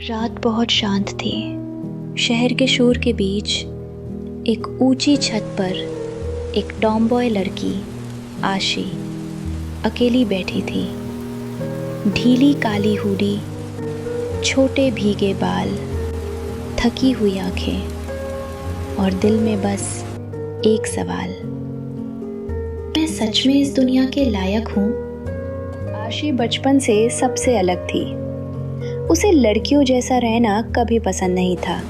रात बहुत शांत थी। शहर के शोर के बीच एक ऊंची छत पर एक टॉमबॉय लड़की आशी अकेली बैठी थी। ढीली काली हुडी, छोटे भीगे बाल, थकी हुई आंखें और दिल में बस एक सवाल, मैं सच में इस दुनिया के लायक हूँ? आशी बचपन से सबसे अलग थी। उसे लड़कियों जैसा रहना कभी पसंद नहीं था।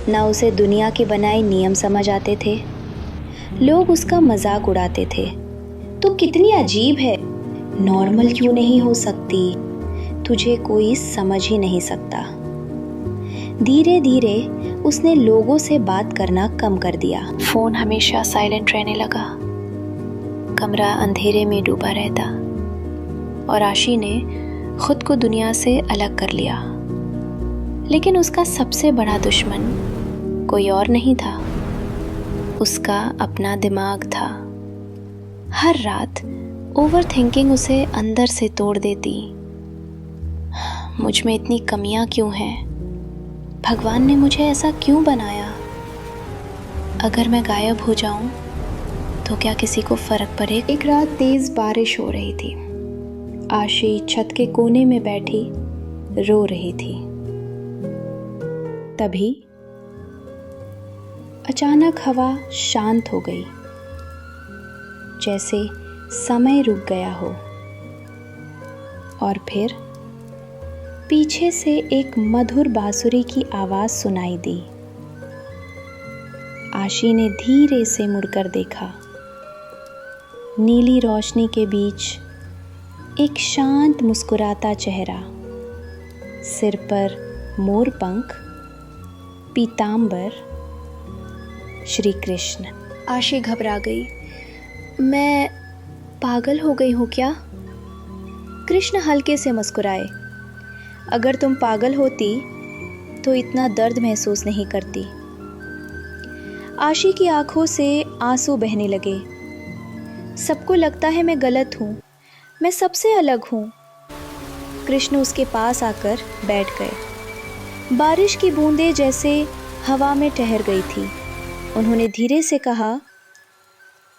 ना उसे दुनिया के बनाए नियम समझ आते थे। लोग उसका मजाक उड़ाते थे, तू कितनी अजीब है, नॉर्मल क्यों नहीं हो सकती, तुझे कोई समझ ही नहीं सकता। धीरे धीरे उसने लोगों से बात करना कम कर दिया। फोन हमेशा साइलेंट रहने लगा। कमरा अंधेरे में डूबा रहता और आशी ने खुद को दुनिया से अलग कर लिया। लेकिन उसका सबसे बड़ा दुश्मन कोई और नहीं था, उसका अपना दिमाग था। हर रात ओवर थिंकिंग उसे अंदर से तोड़ देती। मुझ में इतनी कमियां क्यों हैं? भगवान ने मुझे ऐसा क्यों बनाया? अगर मैं गायब हो जाऊं तो क्या किसी को फर्क पड़े? एक रात तेज बारिश हो रही थी। आशी छत के कोने में बैठी रो रही थी। तभी अचानक हवा शांत हो गई, जैसे समय रुक गया हो। और फिर पीछे से एक मधुर बांसुरी की आवाज सुनाई दी। आशी ने धीरे से मुड़कर देखा। नीली रोशनी के बीच एक शांत मुस्कुराता चेहरा, सिर पर मोर पंख, पीतांबर, श्री कृष्ण। आशी घबरा गई। मैं पागल हो गई हूँ क्या? कृष्ण हल्के से मुस्कुराए। अगर तुम पागल होती तो इतना दर्द महसूस नहीं करती। आशी की आंखों से आंसू बहने लगे। सबको लगता है मैं गलत हूँ, मैं सबसे अलग हूँ। कृष्ण उसके पास आकर बैठ गए। बारिश की बूंदें जैसे हवा में ठहर गई थी। उन्होंने धीरे से कहा,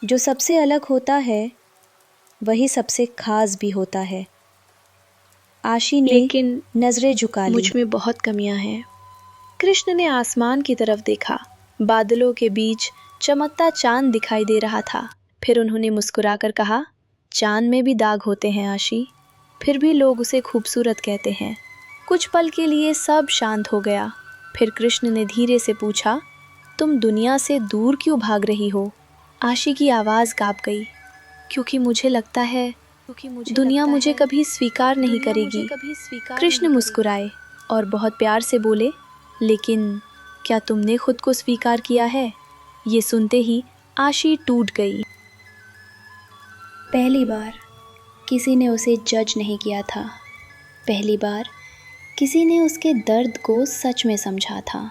जो सबसे अलग होता है वही सबसे खास भी होता है। आशी ने लेकिन नजरें झुका ली। मुझ में बहुत कमियां हैं। कृष्ण ने आसमान की तरफ देखा। बादलों के बीच चमकता चांद दिखाई दे रहा था। फिर उन्होंने मुस्कुराकर कहा, चांद में भी दाग होते हैं आशी, फिर भी लोग उसे खूबसूरत कहते हैं। कुछ पल के लिए सब शांत हो गया। फिर कृष्ण ने धीरे से पूछा, तुम दुनिया से दूर क्यों भाग रही हो? आशी की आवाज़ कांप गई। क्योंकि मुझे लगता है दुनिया मुझे कभी स्वीकार नहीं करेगी। कृष्ण मुस्कुराए और बहुत प्यार से बोले, लेकिन क्या तुमने खुद को स्वीकार किया है? ये सुनते ही आशी टूट गई। पहली बार किसी ने उसे जज नहीं किया था। पहली बार किसी ने उसके दर्द को सच में समझा था।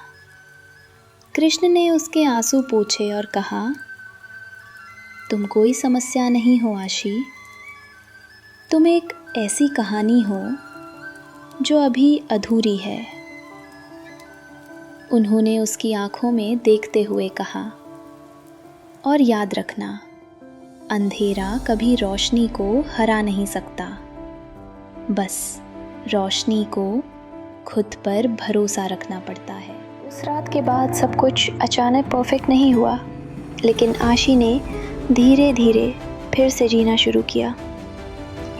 कृष्ण ने उसके आंसू पोंछे और कहा, तुम कोई समस्या नहीं हो आशी, तुम एक ऐसी कहानी हो जो अभी अधूरी है। उन्होंने उसकी आंखों में देखते हुए कहा, और याद रखना, अंधेरा कभी रोशनी को हरा नहीं सकता। बस रोशनी को खुद पर भरोसा रखना पड़ता है। उस रात के बाद सब कुछ अचानक परफेक्ट नहीं हुआ, लेकिन आशी ने धीरे धीरे फिर से जीना शुरू किया।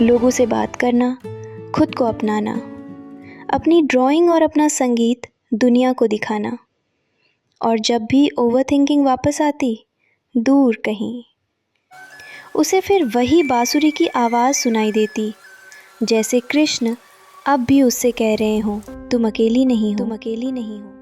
लोगों से बात करना, खुद को अपनाना, अपनी ड्राइंग और अपना संगीत दुनिया को दिखाना। और जब भी ओवरथिंकिंग वापस आती, दूर कहीं, उसे फिर वही बांसुरी की आवाज़ सुनाई देती, जैसे कृष्ण अब भी उससे कह रहे हों, तुम अकेली नहीं हो, तुम अकेली नहीं हो।